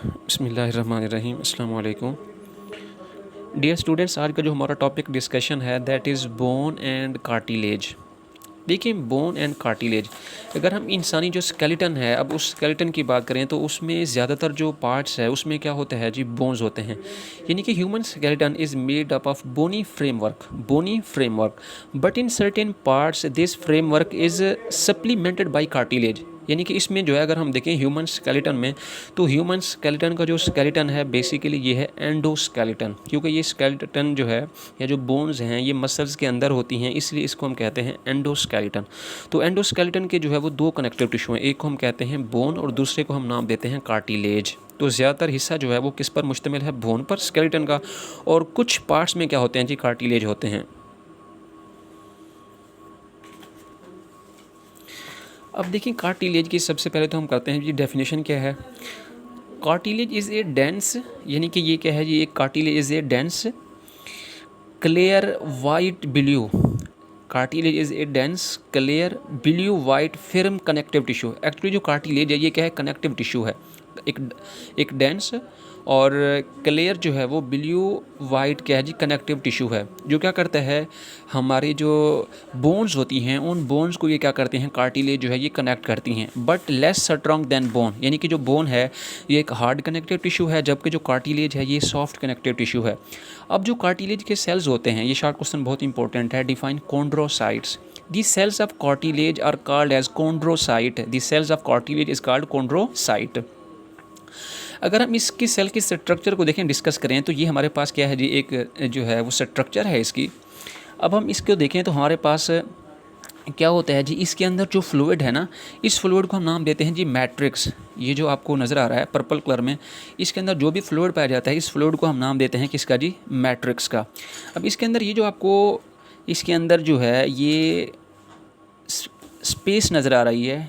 बिस्मिल्लाहिर्रहमानिर्रहीम अस्सलाम वालेकुम। डियर स्टूडेंट्स, आज का जो हमारा टॉपिक डिस्कशन है that is bone and cartilage. देखिए, बोन एंड कार्टिलेज, अगर हम इंसानी जो स्केलेटन है, अब उस स्केलेटन की बात करें तो उसमें ज़्यादातर जो पार्ट्स है उसमें क्या होता है जी, बोन्स होते हैं। यानी कि human skeleton is made up of bony framework but in certain parts this framework is supplemented by cartilage. यानी कि इसमें जो है, अगर हम देखें ह्यूमन स्केलेटन में, तो ह्यूमन स्केलेटन का जो स्केलेटन है बेसिकली ये है एंडोस्केलेटन, क्योंकि ये स्केलेटन जो है या जो बोन्स हैं ये मसल्स के अंदर होती हैं, इसलिए इसको हम कहते हैं एंडोस्केलेटन। तो एंडोस्केलेटन के जो है वो दो कनेक्टिव टिश्यू हैं, एक को हम कहते हैं बोन और दूसरे को हम नाम देते हैं कार्टिलेज। तो ज़्यादातर हिस्सा जो है वो किस पर मुश्तमिल है, बोन पर, स्केलेटन का, और कुछ पार्ट्स में क्या होते हैं जी, कार्टिलेज होते हैं। अब देखिए, कार्टिलेज की सबसे पहले तो हम करते हैं जी डेफिनेशन क्या है। कार्टिलेज इज़ ए डेंस, यानी कि ये क्या है जी, एक cartilage is a dense clear white blue, cartilage is a dense clear blue white firm connective tissue. Actually जो कार्टिलेज है ये क्या है, कनेक्टिव टिश्यू है, एक डेंस और क्लियर जो है वो ब्लू वाइट क्या है जी, कनेक्टिव टिश्यू है, जो क्या करता है, हमारी जो बोन्स होती हैं उन बोन्स को ये क्या करते हैं, कार्टिलेज जो है ये कनेक्ट करती हैं, but less strong than bone. यानी कि जो बोन है ये एक हार्ड कनेक्टिव टिश्यू है, जबकि जो कार्टिलेज है ये सॉफ्ट कनेक्टिव टिश्यू है। अब जो कार्टिलेज के सेल्स होते हैं, ये शॉर्ट क्वेश्चन बहुत इंपॉर्टेंट है, define chondrocytes. The cells of cartilage are called as chondrocyte. The cells of cartilage is called chondrocyte. अगर हम इसकी सेल की स्ट्रक्चर को देखें, डिस्कस करें, तो ये हमारे पास क्या है जी, एक जो है वो स्ट्रक्चर है इसकी। अब हम इसको देखें तो हमारे पास क्या होता है जी, इसके अंदर जो फ्लूइड है ना, इस फ्लूइड को हम नाम देते हैं जी मैट्रिक्स। ये जो आपको नज़र आ रहा है पर्पल कलर में, इसके अंदर जो भी फ्लूइड पाया जाता है इस फ्लूइड को हम नाम देते हैं किसका जी, मैट्रिक्स का। अब इसके अंदर ये जो आपको इसके अंदर जो है ये स्पेस नज़र आ रही है,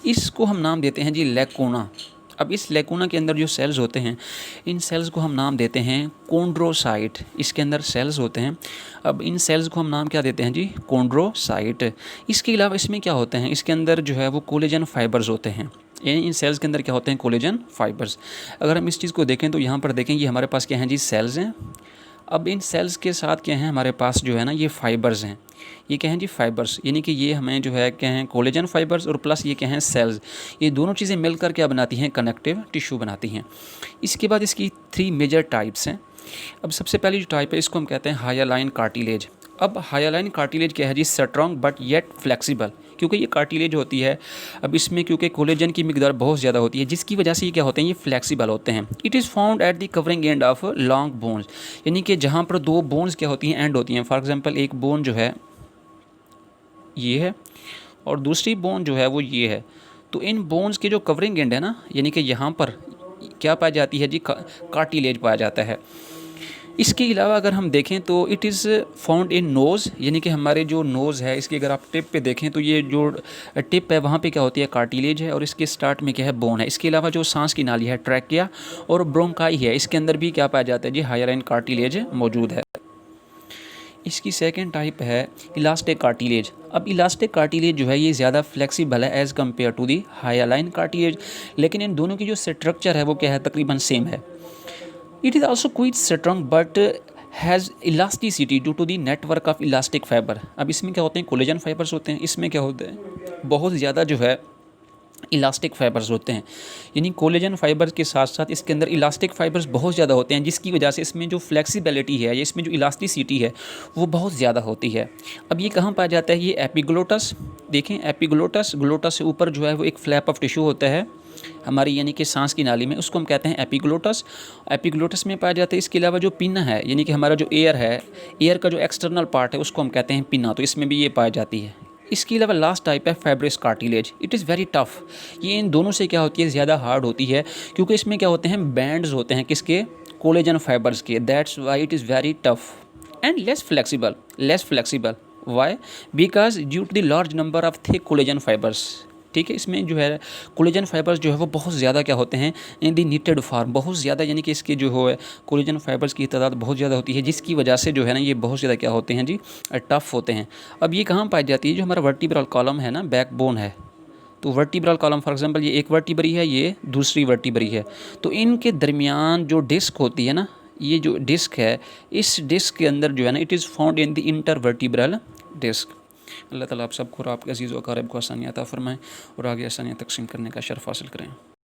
इसको हम नाम देते हैं जी लैकूना। अब इस लैकूना के अंदर जो सेल्स होते हैं, इन सेल्स को हम नाम देते हैं कॉन्ड्रोसाइट। इसके अंदर सेल्स होते हैं, अब इन सेल्स को हम नाम क्या देते हैं जी, कॉन्ड्रोसाइट। इसके अलावा इसमें क्या होते हैं, इसके अंदर जो है वो कोलेजन फाइबर्स होते हैं। यानी इन सेल्स के अंदर क्या होते हैं, कोलेजन फाइबर्स। अगर हम इस चीज़ को देखें तो यहाँ पर देखें, ये हमारे पास क्या हैं जी, सेल्स हैं। अब इन सेल्स के साथ क्या है, हमारे पास जो है ना ये फाइबर्स हैं। ये क्या हैं जी, फाइबर्स, यानी कि ये हमें जो है क्या हैं, कोलेजन फाइबर्स, और प्लस ये क्या हैं, सेल्स। ये दोनों चीज़ें मिलकर क्या बनाती हैं, कनेक्टिव टिश्यू बनाती हैं। इसके बाद इसकी 3 मेजर टाइप्स हैं। अब सबसे पहली जो टाइप है इसको हम कहते हैं हायालाइन कार्टिलेज। अब हायालाइन कार्टिलेज क्या है जी, स्ट्रॉन्ग बट येट फ्लेक्सिबल, क्योंकि ये कार्टिलेज होती है, अब इसमें क्योंकि कोलेजन की मिकदार बहुत ज़्यादा होती है, जिसकी वजह से ये क्या होते हैं, ये फ्लेक्सिबल होते हैं। It is found at the covering end of long bones, यानी कि जहाँ पर दो बोन्स क्या होती हैं, एंड होती हैं। फॉर एग्जांपल एक बोन जो है ये है और दूसरी बोन जो है वो ये है, तो इन बोन्स के जो कवरिंग एंड है ना, यानी कि यहाँ पर क्या पाई जाती है जी, कार्टिलेज पाया जाता है। इसके अलावा अगर हम देखें तो it is found in nose, यानी कि हमारे जो नोज़ है इसकी अगर आप टिप पे देखें तो ये जो टिप है वहाँ पे क्या होती है, कार्टिलेज है, और इसके स्टार्ट में क्या है, बोन है। इसके अलावा जो सांस की नाली है, ट्रैकिया और ब्रोंकाई है, इसके अंदर भी क्या पाया जाता है जी, हायराइन कार्टिलेज मौजूद है। इसकी सेकंड टाइप है इलास्टिक कार्टिलेज। अब इलास्टिक कार्टिलेज जो है ये ज़्यादा फ्लेक्सिबल है as compare to the hyaline cartilage, लेकिन इन दोनों की जो स्ट्रक्चर है वो क्या है, तकरीबन सेम है। It is also quite strong but has elasticity due to the network of elastic fiber. अब इसमें क्या होते हैं, कोलेजन फाइबर्स होते हैं, इसमें क्या होते हैं, बहुत ज़्यादा जो है इलास्टिक फाइबर्स होते हैं। यानी कोलेजन फाइबर्स के साथ साथ इसके अंदर इलास्टिक फाइबर्स बहुत ज़्यादा होते हैं, जिसकी वजह से इसमें जो फ्लेक्सिबिलिटी है या इसमें जो इलास्टिसिटी है वो बहुत ज़्यादा होती है। अब ये कहाँ पाया जाता है, ये एपिग्लोटस, देखें एपिग्लोटस, ग्लोटस से ऊपर जो है वो एक फ्लैप ऑफ टिश्यू होता है हमारी, यानी कि सांस की नाली में, उसको हम कहते हैं एपिग्लोटस। एपिग्लोटस में पाया जाता है। इसके अलावा जो पिना है, यानी कि हमारा जो एयर है, एयर का जो एक्सटर्नल पार्ट है उसको हम कहते हैं पिना, तो इसमें भी ये पाई जाती है। इसके अलावा लास्ट टाइप है fibrous cartilage. It is very tough, ये इन दोनों से क्या होती है, ज़्यादा हार्ड होती है, क्योंकि इसमें क्या होते हैं, बैंड्स होते हैं किसके, कोलेजन फाइबर्स के। That's why it is very tough and less flexible. Why, because due to the large number of thick collagen fibres. ठीक है, इसमें जो है कोलेजन फाइबर्स जो है वो बहुत ज़्यादा क्या होते हैं, इन दी नीटेड फॉर्म, बहुत ज़्यादा, यानी कि इसके जो है कोलेजन फाइबर्स की तादाद बहुत ज़्यादा होती है, जिसकी वजह से जो है ना ये बहुत ज़्यादा क्या होते हैं जी, टफ होते हैं। अब ये कहाँ पाई जाती है, जो हमारा वर्टिब्रल कॉलम है ना, बैकबोन है, तो वर्टिब्रल कॉलम फॉर एग्जांपल ये एक वर्टिब्री है, ये दूसरी वर्टिब्री है, तो इनके दरमियान जो डिस्क होती है ना, ये जो डिस्क है, इस डिस्क के अंदर जो है ना, it is found in the intervertebral disc. Allah ताला आप सबको और आपके अजीज़ व अक़ारिब को आसानियाँ अता फ़रमाएँ और आगे आसानियाँ तक़सीम करने का शर्फ़ हासिल करें।